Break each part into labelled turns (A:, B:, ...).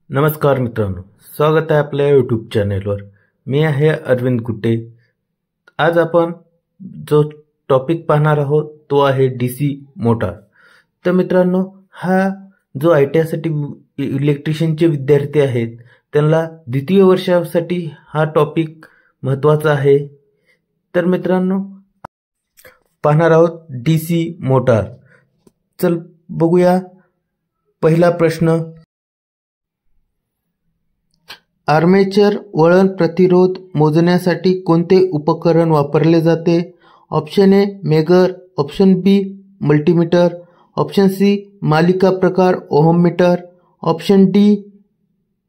A: नमस्कार मित्रांनो, स्वागत आहे आपल्या यूट्यूब चॅनेलवर। मी आहे अरविंद कुटे। आज आपण जो टॉपिक पाहणार आहोत तो आहे डीसी मोटार। तर मित्रांनो, हा जो ITI साठी इलेक्ट्रिशियनचे विद्यार्थी आहेत त्यांना द्वितीय वर्षासाठी हा टॉपिक महत्त्वाचा आहे। तर मित्रांनो, पाहणार आहोत डीसी मोटार। चल बघूया पहिला प्रश्न। आर्मेचर वळण प्रतिरोध मोजण्यासाठी कोणते उपकरण वापरले जाते? Option A megger, option B multimeter, option C मालिका प्रकार ohmmeter, option D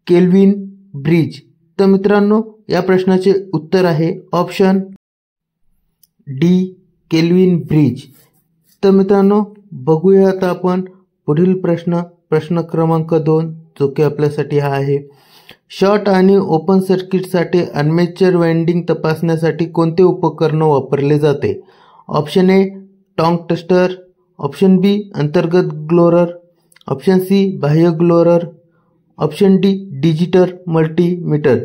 A: Kelvin bridge. तर मित्रांनो, या प्रश्नाचे उत्तर आहे ऑप्शन डी केल्विन ब्रिज। तर मित्रांनो, बघूया आता आपण पुढील प्रश्न क्रमांक 2 जो की आपल्यासाठी हा आहे। शॉर्ट आणि ओपन सर्किटसाठी आर्मेचर वाइंडिंग तपासण्यासाठी कोणते उपकरण वापरले जाते? Option A tong tester, option B अंतर्गत ग्लोअर, ऑप्शन सी बाह्य glower, option D digital multimeter.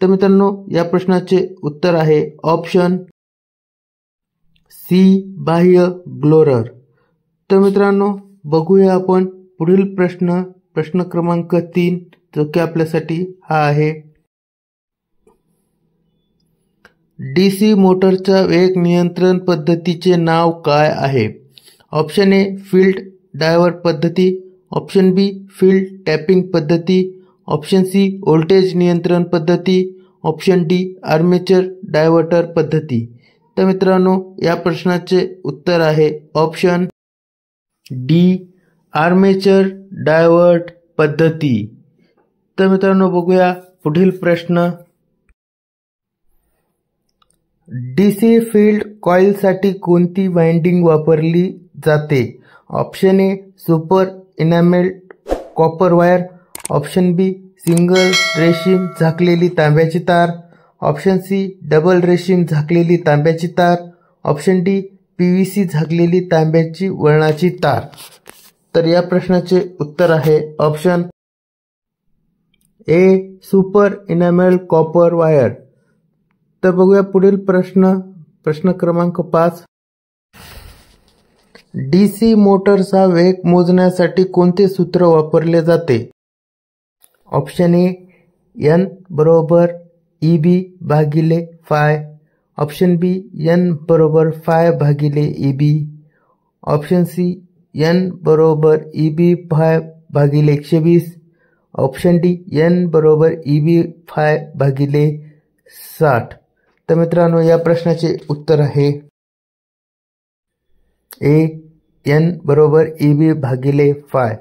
A: तर मित्रांनो, या प्रश्नाचे उत्तर आहे ऑप्शन सी बाह्य ग्लोअर। तर मित्रांनो, बघूया आपण पुढील प्रश्न क्रमांक 3 जो की आपल्यासाठी हा आहे। डीसी मोटरच्या वेग नियंत्रण पद्धतीचे नाव काय आहे? ऑप्शन ए फील्ड डायव्हर्ट पद्धती, ऑप्शन बी फील्ड टॅपिंग पद्धती, ऑप्शन सी व्होल्टेज नियंत्रण पद्धती, ऑप्शन डी आर्मेचर डायव्हर्टर पद्धती। तर मित्रांनो, या प्रश्नाचे उत्तर आहे ऑप्शन डी आर्मेचर डायव्हर्ट पद्धती। तर मित्रांनो, बघूया पुढील प्रश्न। डीसी फील्ड कॉइलसाठी कोणती वाइंडिंग वापरली जाते? Option A super enamelled copper wire, option B single रेशीम झाकलेली तांब्याची तार, ऑप्शन सी डबल रेशीम झाकलेली तांब्याची तार, ऑप्शन डी PVC झाकलेली तांब्याची वळणाची तार। तर या प्रश्नाचे उत्तर आहे option A super enamelled copper wire. तर बघूया पुढील प्रश्न क्रमांक 5। डीसी मोटरचा वेग मोजण्यासाठी कोणते सूत्र वापरले जाते? ऑप्शन ए N बरोबर EB भागिले phi, ऑप्शन बी N बरोबर phi भागिले EB, ऑप्शन सी N बरोबर EB phi भागिले 120, ऑप्शन डी N बरोबर EB phi भागिले 60। तर मित्रांनो, या प्रश्नाचे उत्तर आहे ए N बरोबर EB भागिले phi।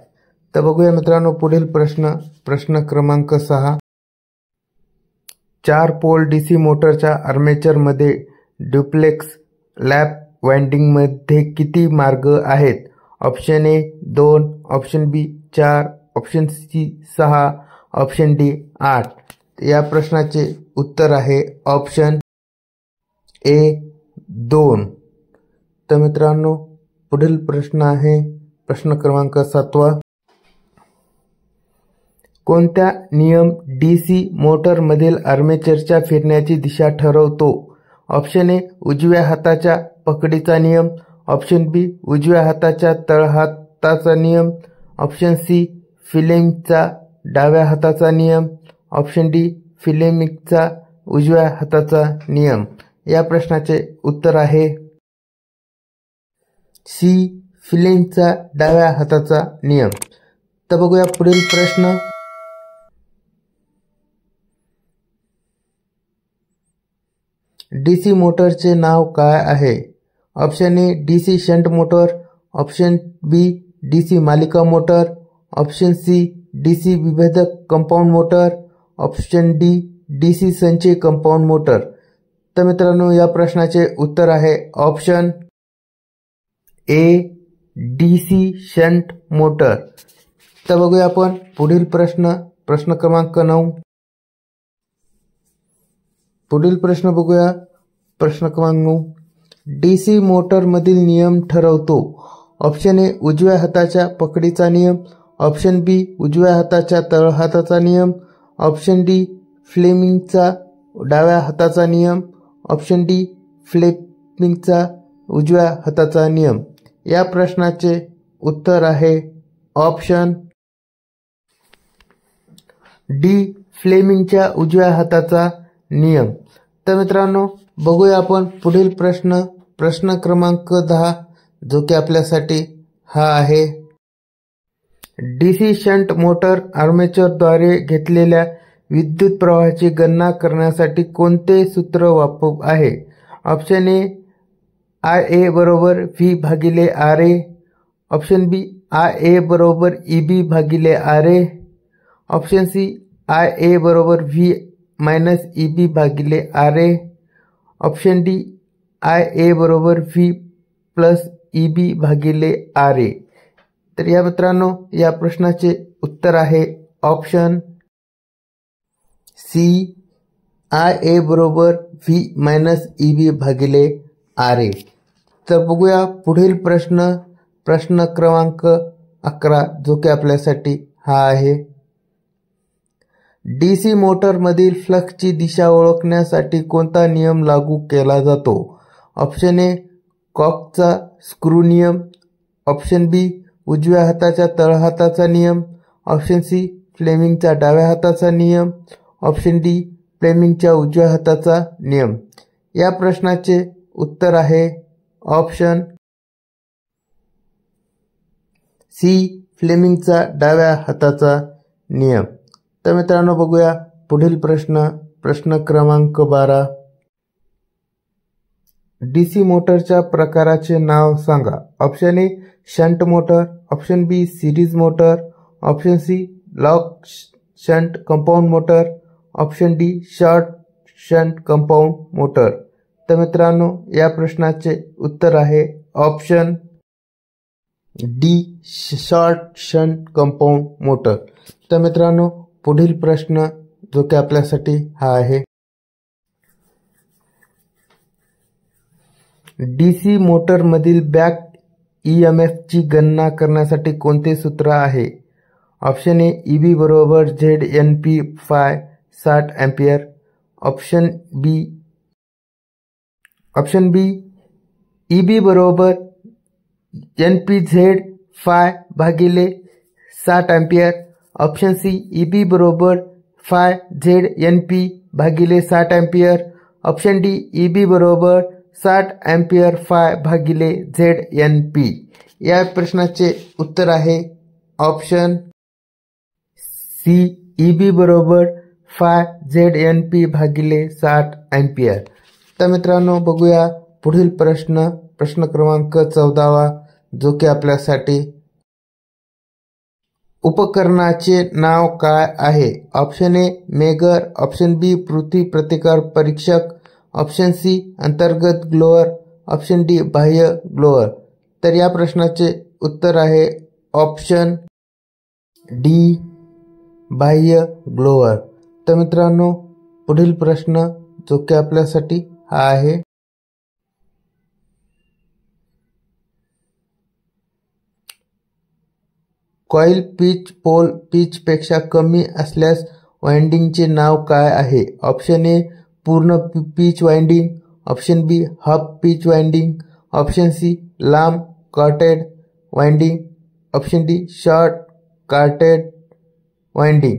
A: तर बघूया मित्रांनो पुढील प्रश्न क्रमांक 6। 4 पोल डीसी मोटरच्या आर्मेचरमध्ये ड्युप्लेक्स लॅप वाइंडिंगमध्ये किती मार्ग आहेत? Option A 2, option B 4, option C 6, option D 8। या प्रश्नाचे उत्तर आहे ऑप्शन ए 2। तर मित्रांनो, पुढील प्रश्न आहे प्रश्न क्रमांक 7। कोणत्या नियम डीसी मोटरमधील आर्मेचरच्या फिरण्याची दिशा ठरवतो? ऑप्शन ए उजव्या हाताच्या पकडीचा नियम, ऑप्शन बी उजव्या हाताच्या तळहाताचा नियम, ऑप्शन सी फिलेमिंगचा डाव्या हाताचा नियम, ऑप्शन डी फिलेमिंगचा उजव्या हाताचा नियम। या प्रश्नाचे उत्तर आहे सी फिलेमिंगचा डाव्या हाताचा नियम। तर बघूया पुढील प्रश्न। डीसी मोटरचे नाव काय आहे? Option A DC shunt motor, option B DC मालिका मोटर, ऑप्शन सी डीसी विभेदक compound motor, option D DC संचयी कंपाऊंड मोटर। तर मित्रांनो, या प्रश्नाचे उत्तर आहे option A DC shunt motor. तर बघूया आपण पुढील प्रश्न क्रमांक 9। पुढील प्रश्न बघूया प्रश्न क्रमांक 9। डीसी मोटर मधील नियम ठरवतो? ऑप्शन ए उजव्या हाताच्या पकडीचा नियम, ऑप्शन बी उजव्या हाताच्या तळहाताचा नियम, ऑप्शन डी फ्लेमिंगचा डाव्या हाताचा नियम, ऑप्शन डी फ्लेमिंगचा उजव्या हाताचा नियम। या प्रश्नाचे उत्तर आहे ऑप्शन डी फ्लेमिंगच्या उजव्या हाताचा नियम। तर मित्रांनो बघूया आपण पुढील प्रश्न क्रमांक 10 जो की आपल्यासाठी हा आहे। डीसी शंट मोटर आर्मेचरद्वारे घेतलेल्या विद्युत प्रवाहाची गणना करण्यासाठी कोणते सूत्र वापरू आहे? ऑप्शन ए IA बरोबर V भागिले RA, ऑप्शन बी IA बरोबर EB भागिले RA, ऑप्शन सी IA बरोबर V मायनस EB भागिले RA, ऑप्शन डी IA बरोबर V प्लस EB भागिले RA। तर या मित्रांनो या प्रश्नाचे उत्तर आहे ऑप्शन सी IA बरोबर V मायनस EB भागिले RA। तर बघूया पुढील प्रश्न क्रमांक 11 जो की आपल्यासाठी हा आहे। डीसी मोटरमधील फ्लक्सची दिशा ओळखण्यासाठी कोणता नियम लागू केला जातो? ऑप्शन ए कॉकचा स्क्रू नियम, ऑप्शन बी उजव्या हाताच्या तळहाताचा नियम, ऑप्शन सी फ्लेमिंगचा डाव्या हाताचा नियम, ऑप्शन डी फ्लेमिंगच्या उजव्या हाताचा नियम। या प्रश्नाचे उत्तर आहे ऑप्शन सी फ्लेमिंगचा डाव्या हाताचा नियम। तर मित्रांनो बघूया पुढील प्रश्न क्रमांक 12। डीसी मोटरच्या प्रकाराचे नाव सांगा। Option A shunt motor, option B series motor, option C long shunt compound motor, option D short shunt compound motor. तर मित्रांनो या प्रश्नाचे उत्तर आहे option D short shunt compound motor. तर मित्रांनो पुढील प्रश्न जो की आपल्यासाठी हा आहे। डीसी मोटरमधील बॅक EMF ची गणना करण्यासाठी कोणते सूत्र आहे? ऑप्शन ए EB बरोबर ZNP फाय 60 एम्पियर, ऑप्शन बी EB बरोबर NPZ फाय भागिले 60 एम्पियर, ऑप्शन सी EB बरोबर फाय ZNP भागिले 60 एम्पियर, ऑप्शन डी EB बरोबर 60 एम्पियर फाय भागिले ZNP। या प्रश्नाचे उत्तर आहे ऑप्शन सी EB बरोबर फाय ZNP भागिले 60 एम्पियर। तर मित्रांनो बघूया पुढील प्रश्न क्रमांक 14 जो की आपल्यासाठी उपकरणाचे नाव काय आहे? ऑप्शन ए मेगर, ऑप्शन बी पृथ्वी प्रतिकार परीक्षक, ऑप्शन सी अंतर्गत ग्लोअर, ऑप्शन डी बाह्य ग्लोअर। तर या प्रश्नाचे उत्तर आहे ऑप्शन डी बाह्य ग्लोअर। तर मित्रांनो पुढील प्रश्न जो की आपल्यासाठी हा आहे। कॉइल पिच पोल पिच पेक्षा कमी असल्यास वाइंडिंगचे नाव काय आहे? ऑप्शन ए पूर्ण pitch winding, option B half pitch winding, option C लांब chorded winding, option D short chorded winding.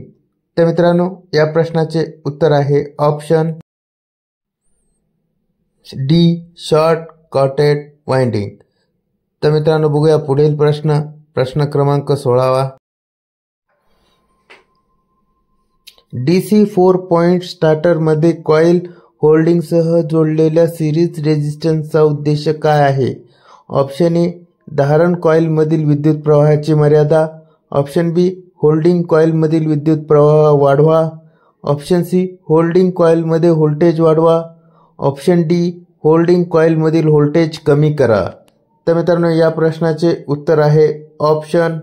A: तर मित्रांनो या प्रश्नाचे उत्तर आहे option D short chorded winding. तर मित्रांनो बघूया पुढील प्रश्न क्रमांक 16। डीसी 4 पॉइंट स्टार्टरमध्ये कॉइल होल्डिंगसह जोडलेल्या सिरीज रेझिस्टन्सचा उद्देश काय आहे? ऑप्शन ए धारण कॉइलमधील विद्युत प्रवाहाची मर्यादा, ऑप्शन बी होल्डिंग कॉइलमधील विद्युत प्रवाह वाढवा, ऑप्शन सी होल्डिंग कॉइलमध्ये व्होल्टेज वाढवा, ऑप्शन डी होल्डिंग कॉइलमधील व्होल्टेज कमी करा। तर मित्रांनो या प्रश्नाचे उत्तर आहे ऑप्शन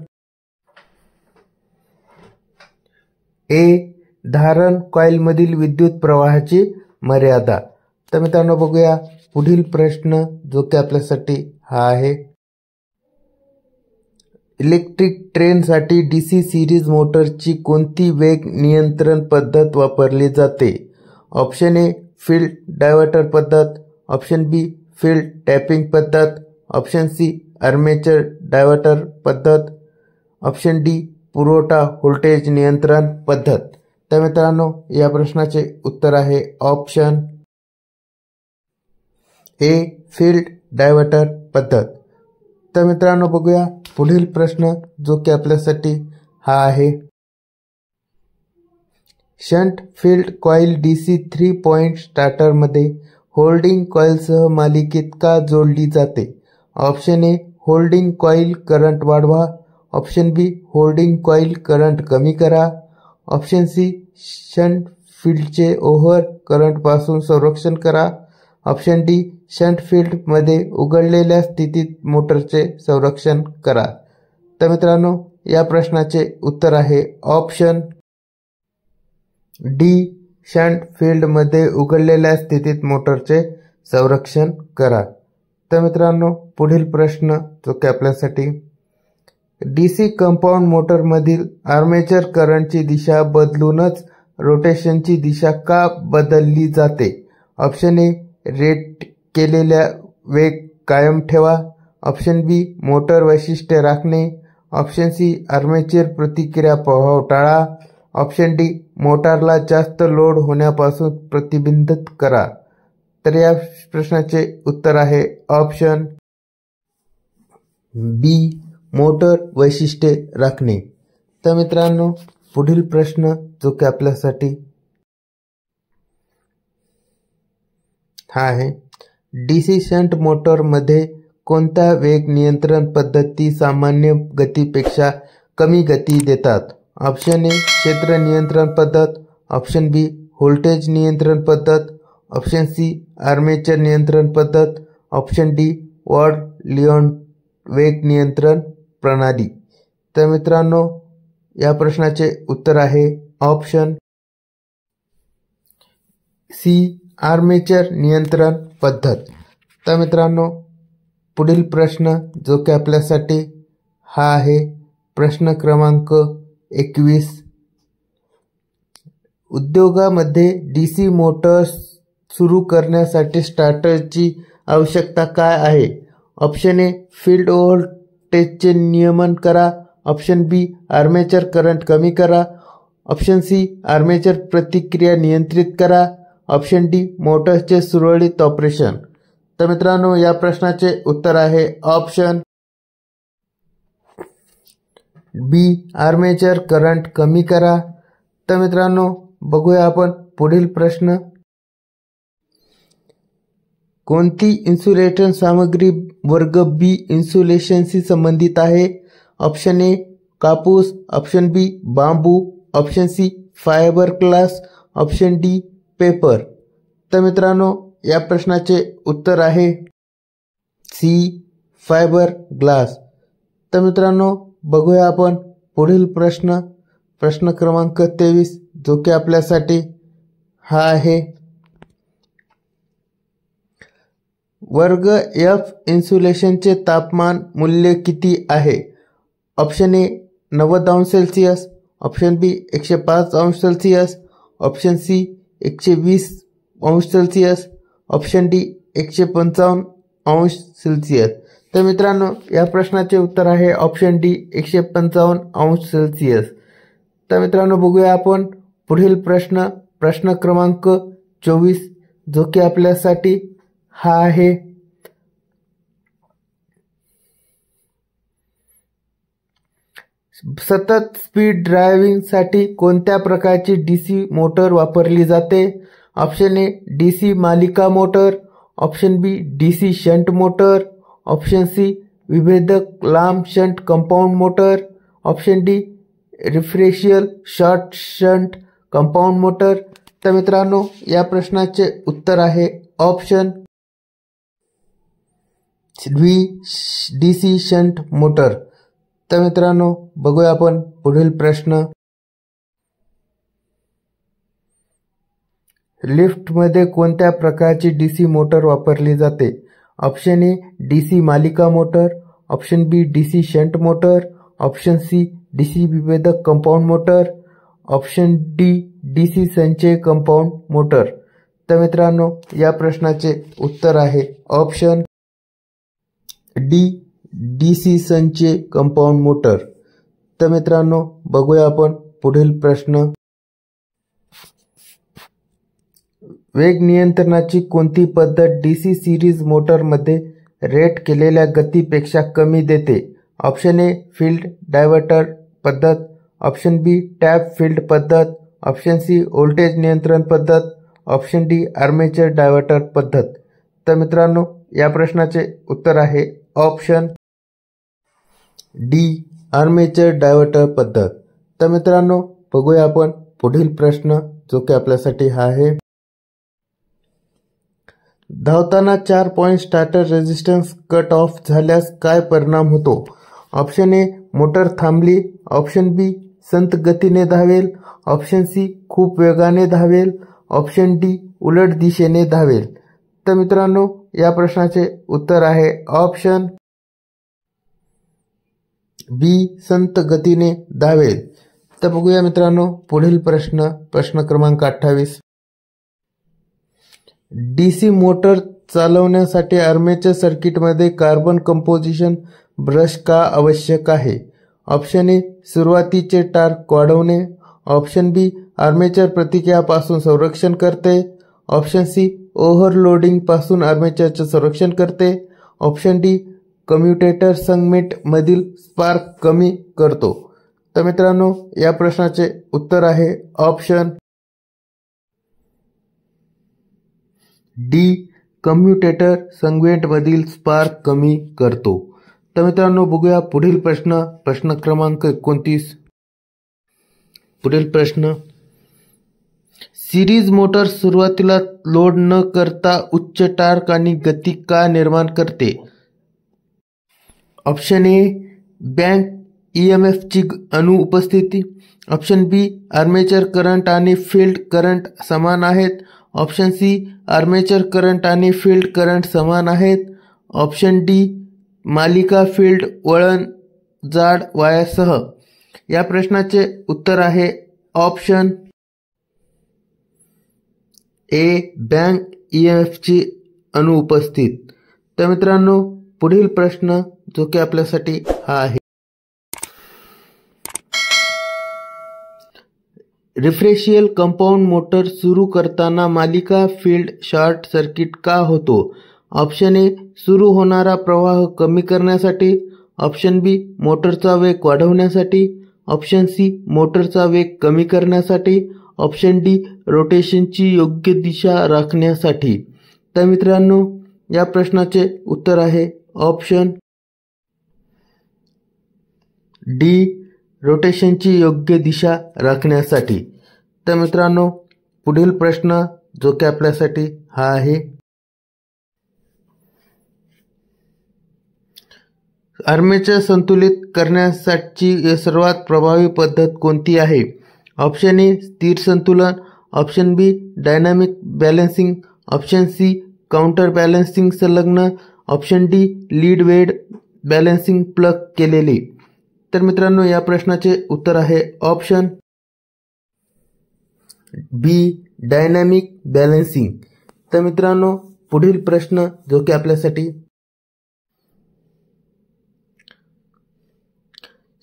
A: ए धारण कॉइलमधील विद्युत प्रवाहाची मर्यादा। तर मित्रांनो बघूया पुढील प्रश्न जो की आपल्यासाठी हा आहे। इलेक्ट्रिक ट्रेनसाठी डीसी सिरीज मोटरची कोणती वेग नियंत्रण पद्धत वापरली जाते? ऑप्शन ए फील्ड डायव्हर्टर पद्धत, ऑप्शन बी फील्ड टॅपिंग पद्धत, ऑप्शन सी आर्मेचर डायव्हर्टर पद्धत, ऑप्शन डी पुरवठा व्होल्टेज नियंत्रण पद्धत. तर मित्रांनो या प्रश्नाचे उत्तर आहे ऑप्शन ए फील्ड डायव्हर्टर पद्धत. तर मित्रांनो बघूया पुढील प्रश्न जो की आपल्यासाठी हा आहे. Shunt field coil DC 3 point स्टार्टरमध्ये होल्डिंग कॉइलसह मालिकेत का जोडली जाते? ऑप्शन ए होल्डिंग कॉइल करंट वाढवा, option be holding coil current कमी करा, ऑप्शन सी शंट फील्डचे ओव्हर करंटपासून संरक्षण करा, ऑप्शन डी शंट फील्डमध्ये उघडलेल्या स्थितीत मोटरचे संरक्षण करा. तर मित्रांनो या प्रश्नाचे उत्तर आहे ऑप्शन डी शंट फील्डमध्ये उघडलेल्या स्थितीत मोटरचे संरक्षण करा. तर मित्रांनो पुढील प्रश्न जो की आपल्यासाठी डीसी कंपाऊंड मोटरमधील आर्मेचर करंटची दिशा बदलूनच रोटेशनची दिशा का बदलली जाते? ऑप्शन ए रेट केलेल्या वेग कायम ठेवा, ऑप्शन बी मोटर वैशिष्ट्य राखणे, ऑप्शन सी आर्मेचर प्रतिक्रिया प्रभाव टाळा, ऑप्शन डी मोटारला जास्त लोड होण्यापासून प्रतिबंधित करा. तर या प्रश्नाचे उत्तर आहे ऑप्शन बी मोटर वैशिष्ट्ये राखणे. तर मित्रांनो पुढील प्रश्न जो की आपल्यासाठी हा आहे. डीसी शंट मोटरमध्ये कोणत्या वेग नियंत्रण पद्धती सामान्य गतीपेक्षा कमी गती देतात? ऑप्शन ए क्षेत्र नियंत्रण पद्धत, ऑप्शन बी व्होल्टेज नियंत्रण पद्धत, ऑप्शन सी आर्मेचर नियंत्रण पद्धत, ऑप्शन डी वॉर्ड लिओन वेग नियंत्रण प्रणाली. तर मित्रांनो या प्रश्नाचे उत्तर आहे ऑप्शन सी आर्मेचर नियंत्रण पद्धत. तर मित्रांनो पुढील प्रश्न जो की आपल्यासाठी हा आहे प्रश्न क्रमांक 21. उद्योगामध्ये डीसी मोटर्स सुरू करण्यासाठी स्टार्टरची आवश्यकता काय आहे? ऑप्शन ए फील्ड व्होल्टेजचे नियमन करा, ऑप्शन बी आर्मेचर करंट कमी करा, ऑप्शन सी आर्मेचर प्रतिक्रिया नियंत्रित करा, ऑप्शन डी मोटर्सचे सुरळीत ऑपरेशन. तर मित्रांनो या प्रश्नाचे उत्तर आहे ऑप्शन बी आर्मेचर करंट कमी करा. तर मित्रांनो बघूया आपण पुढील प्रश्न. कोणती इन्सुलेशन सामग्री वर्ग बी इन्सुलेशनशी संबंधित आहे? ऑप्शन ए कापूस, ऑप्शन बी बांबू, option C fibre glass, option D paper. तर मित्रांनो या प्रश्नाचे उत्तर आहे सी फायबर ग्लास. तर मित्रांनो बघूया आपण पुढील प्रश्न. प्रश्न क्रमांक 23 जो की आपल्यासाठी हा आहे. वर्ग एफ इन्सुलेशनचे तापमान मूल्य किती आहे? ऑप्शन ए 90 अंश सेल्सिअस, ऑप्शन बी 105 अंश सेल्सिअस, ऑप्शन सी 120 अंश सेल्सिअस, ऑप्शन डी 155 अंश सेल्सिअस. तर मित्रांनो या प्रश्नाचे उत्तर आहे ऑप्शन डी 155 अंश सेल्सिअस. तर मित्रांनो बघूया आपण पुढील प्रश्न. प्रश्न क्रमांक 24 जो की आपल्यासाठी हा आहे. सतत स्पीड ड्रायव्हिंगसाठी कोणत्या प्रकारची डीसी मोटर वापरली जाते? ऑप्शन ए डीसी मालिका motor, option B DC shunt motor, option C विभेदक लांब shunt compound motor, option D differential short shunt compound motor. तर मित्रांनो या प्रश्नाचे उत्तर आहे option B DC shunt motor. तर मित्रांनो बघूया आपण पुढील प्रश्न. लिफ्टमध्ये कोणत्या प्रकारची डीसी मोटर वापरली जाते? ऑप्शन ए डीसी मालिका motor, option B DC shunt motor, option C DC विभेदक compound motor, option D DC संचय कंपाऊंड मोटर. तर मित्रांनो या प्रश्नाचे उत्तर आहे ऑप्शन डी डीसी संचय कंपाऊंड मोटर. तर मित्रांनो बघूया आपण पुढील प्रश्न. वेग नियंत्रणाची कोणती पद्धत डीसी सिरीज मोटरमध्ये रेट केलेल्या गतीपेक्षा कमी देते? ऑप्शन ए फील्ड डायव्हर्टर पद्धत, ऑप्शन बी टॅप फील्ड पद्धत, ऑप्शन सी व्होल्टेज नियंत्रण पद्धत, ऑप्शन डी आर्मेचर डायव्हर्टर पद्धत. तर मित्रांनो या प्रश्नाचे उत्तर आहे ऑप्शन डी आर्मेचर डायव्हर्टर पद्धत. तर मित्रांनो बघूया आपण पुढील प्रश्न जो की आपल्यासाठी हा आहे. धावताना 4 point starter resistance cut off झाल्यास काय परिणाम होतो? ऑप्शन ए मोटर थांबली, ऑप्शन बी संथ गतीने धावेल, ऑप्शन सी खूप वेगाने धावेल, ऑप्शन डी उलट दिशेने धावेल. तर मित्रांनो या प्रश्नाचे उत्तर आहे ऑप्शन बी संथ गतीने धावेल. तर बघूया मित्रांनो पुढील प्रश्न क्रमांक 28. डीसी मोटर चालवण्यासाठी आर्मेचर सर्किटमध्ये कार्बन कंपोजिशन ब्रश का आवश्यक आहे? ऑप्शन ए सुरुवातीचे टार्क वाढवणे, ऑप्शन बी आर्मेचर प्रतिक्रियापासून संरक्षण करते, ऑप्शन सी ओव्हरलोडिंग पासून आर्मेचरचे संरक्षण करते, ऑप्शन डी कम्युटेटर सेगमेंट मधील स्पार्क कमी करतो. तर मित्रांनो या प्रश्नाचे उत्तर आहे ऑप्शन डी कम्युटेटर सेगमेंट मधील स्पार्क कमी करतो. तर मित्रांनो बघूया पुढील प्रश्न क्रमांक 29. पुढील प्रश्न. सिरीज मोटर सुरुवातीला लोड न करता उच्च टार्क आणि गती का निर्माण करते? ऑप्शन ए बॅक ईएमएफची अनुपस्थिती, ऑप्शन बी आर्मेचर करंट आणि फील्ड करंट समान आहेत, ऑप्शन सी आर्मेचर करंट आणि फील्ड करंट समान आहेत, ऑप्शन डी मालिका फील्ड वळण जाड वायरसह. या प्रश्नाचे उत्तर आहे ऑप्शन ए बॅक ईएमएफची अनुपस्थित. तर मित्रांनो पुढील प्रश्न जो की आपल्यासाठी हा आहे. डिफरेन्शियल कंपाऊंड मोटर सुरू करताना मालिका फील्ड शॉर्ट सर्किट का होतो? ऑप्शन ए सुरू होणारा प्रवाह कमी करण्यासाठी, ऑप्शन बी मोटरचा वेग वाढवण्यासाठी, ऑप्शन सी मोटरचा वेग कमी करण्यासाठी, ऑप्शन डी रोटेशनची योग्य दिशा राखण्यासाठी. तर मित्रांनो या प्रश्नाचे उत्तर आहे ऑप्शन डी रोटेशनची योग्य दिशा राखण्यासाठी. तर मित्रांनो पुढील प्रश्न जो की आपल्यासाठी हा आहे. आर्मेचर संतुलित करण्यासाठीची सर्वात प्रभावी पद्धत कोणती आहे? ऑप्शन ए स्थिर संतुलन, option B dynamic balancing, option C counter balancing संलग्न, option D lead weight balancing plug केलेली. तर मित्रांनो या प्रश्नाचे उत्तर आहे ऑप्शन बी डायनामिक बॅलन्सिंग. तर मित्रांनो पुढील प्रश्न जो की आपल्यासाठी.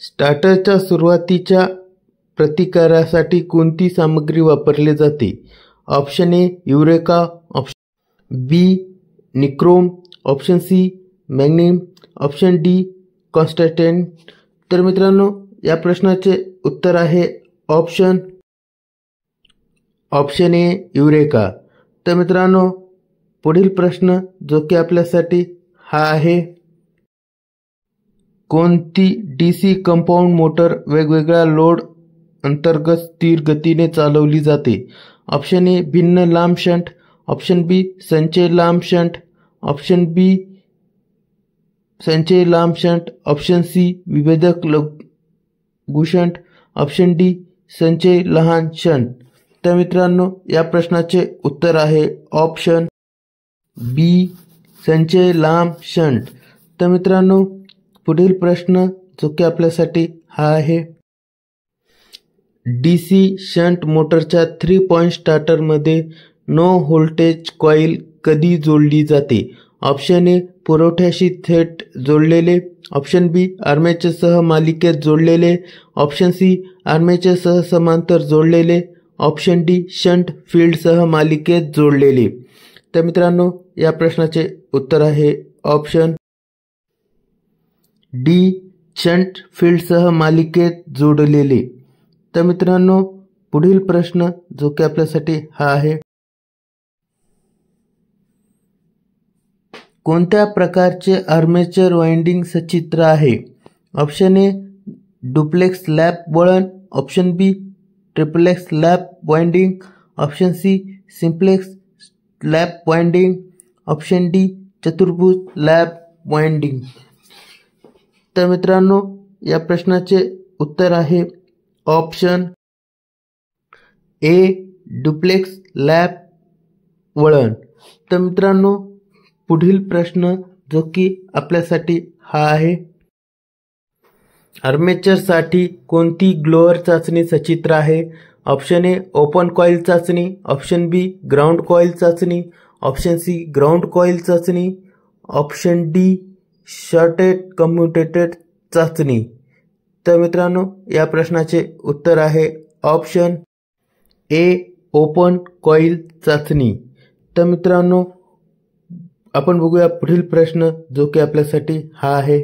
A: स्टार्टरच्या सुरुवातीच्या प्रतिकारासाठी कोणती सामग्री वापरली जाते? Option A eureka, option B nichrome, option C मॅग्नीम, ऑप्शन डी कॉन्स्टॅन्टाइन. तर मित्रांनो या प्रश्नाचे उत्तर आहे ऑप्शन ए युरेका. तर मित्रांनो पुढील प्रश्न जो की आपल्यासाठी हा आहे. कोणती डीसी कंपाऊंड मोटर वेगवेगळ्या लोड अंतर्गत स्थिर गतीने चालवली जाते? ऑप्शन ए भिन्न लांब शंट, ऑप्शन बी संचय लांब शंट, ऑप्शन बी संचय लांब शंट, ऑप्शन सी विभेदक लघु शंट, ऑप्शन डी संचय लहान शंट. तर मित्रांनो या प्रश्नाचे उत्तर आहे ऑप्शन बी संचय लांब शंट. तर मित्रांनो पुढील प्रश्न जो की आपल्यासाठी हा आहे. DC शंट मोटरच्या 3 पॉइंट स्टार्टरमध्ये नो व्होल्टेज कॉईल कधी जोडली जाते? ऑप्शन ए पुरवठ्याशी थेट जोडलेले, ऑप्शन बी आर्मेचरसह मालिकेत जोडलेले, ऑप्शन सी आर्मेचरसह समांतर जोडलेले, ऑप्शन डी शंट फील्डसह मालिकेत जोडलेले. तर मित्रांनो या प्रश्नाचे उत्तर आहे ऑप्शन डी शंट फील्डसह मालिकेत जोडलेले. तर मित्रांनो पुढील प्रश्न जो की आपल्यासाठी हा आहे. कोणत्या प्रकारचे आर्मेचर वाइंडिंग सचित्र आहे? ऑप्शन ए डुप्लेक्स लॅप वळण, option B triplex lap winding, option C simplex lap winding, option D चतुर्भुज लॅप वाइंडिंग. तर मित्रांनो या प्रश्नाचे उत्तर आहे ऑप्शन ए डुप्लेक्स लॅप वळण. तर मित्रांनो पुढील प्रश्न जो की आपल्यासाठी हा आहे. आर्मेचरसाठी कोणती ग्लोअर चाचणी सचित्र आहे? ऑप्शन ए ओपन कॉईल चाचणी, ऑप्शन बी ग्राउंड कॉईल चाचणी, ऑप्शन सी ग्राउंड कॉईल चाचणी, ऑप्शन डी शॉर्टेड कम्युटेटेड चाचणी. तर मित्रांनो या प्रश्नाचे उत्तर आहे ऑप्शन ए ओपन कॉईल चाचणी. तर मित्रांनो आपण बघूया पुढील प्रश्न जो की आपल्यासाठी हा आहे.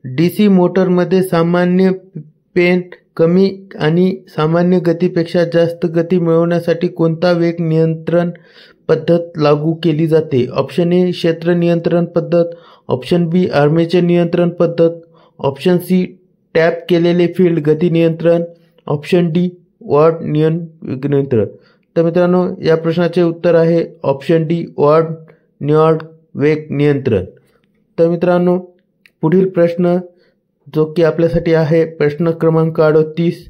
A: DC मोटरमध्ये सामान्य पेन कमी आणि सामान्य गतीपेक्षा जास्त गती मिळवण्यासाठी कोणता वेग नियंत्रण पद्धत लागू केली जाते? ऑप्शन ए क्षेत्र नियंत्रण पद्धत, ऑप्शन बी आर्मेचर नियंत्रण पद्धत, ऑप्शन सी टॅप केलेले फील्ड गती नियंत्रण, ऑप्शन डी वॉर्ड नियंत्रण. तर मित्रांनो या प्रश्नाचे उत्तर आहे ऑप्शन डी वॉर्ड नियॉर्ड वेग नियंत्रण. तर मित्रांनो पुढील प्रश्न जो की आपल्यासाठी आहे प्रश्न क्रमांक 38.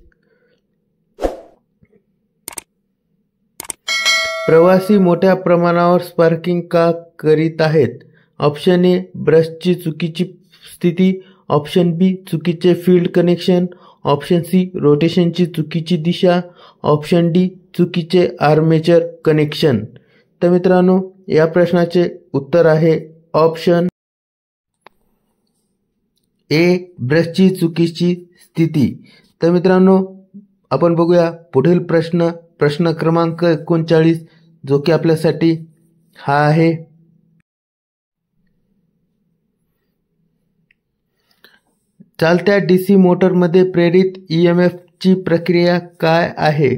A: प्रवासी मोठ्या प्रमाणावर स्पार्किंग का करीत आहेत? ऑप्शन ए ब्रशची चुकीची स्थिती, ऑप्शन बी चुकीचे फील्ड कनेक्शन, ऑप्शन सी रोटेशनची चुकीची दिशा, ऑप्शन डी चुकीचे आर्मेचर कनेक्शन. तर मित्रांनो या प्रश्नाचे उत्तर आहे ऑप्शन ए ब्रशची चुकीची स्थिती. तर मित्रांनो आपण बघूया पुढील प्रश्न क्रमांक 39 जो की आपल्यासाठी हा आहे. चालत्या DC मोटरमध्ये प्रेरित EMF ची प्रक्रिया काय आहे?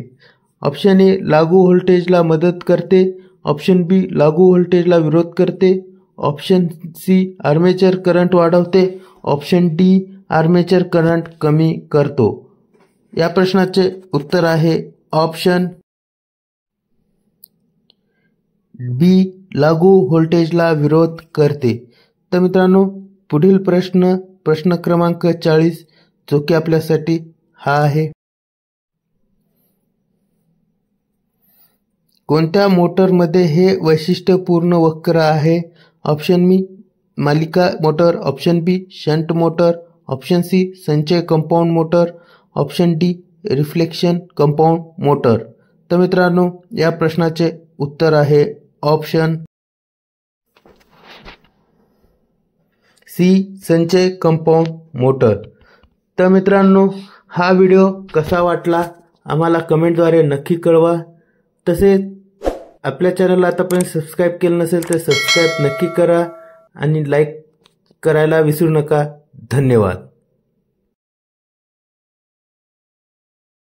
A: ऑप्शन ए लागू व्होल्टेजला मदत करते, ऑप्शन बी लागू व्होल्टेजला विरोध करते, ऑप्शन सी आर्मेचर करंट वाढवते, ऑप्शन डी आर्मेचर करंट कमी करतो. या प्रश्नाचे उत्तर आहे ऑप्शन बी लागू व्होल्टेजला विरोध करते. तर मित्रांनो पुढील प्रश्न क्रमांक 40 जो की आपल्यासाठी हा आहे. कोणत्या मोटरमध्ये हे वैशिष्ट्यपूर्ण वक्र आहे? ऑप्शन बी मालिका मोटर, ऑप्शन बी शंट मोटर, ऑप्शन सी संचय compound motor, option D reflection compound motor. तर मित्रांनो या प्रश्नाचे उत्तर आहे ऑप्शन सी संचय कंपाऊंड मोटर. तर मित्रांनो हा व्हिडिओ कसा वाटला आम्हाला कमेंटद्वारे नक्की कळवा. तसेच आपल्या चॅनलला आतापर्यंत सबस्क्राईब केलं नसेल तर सबस्क्राईब नक्की करा आणि लाईक करायला विसरू नका. धन्यवाद.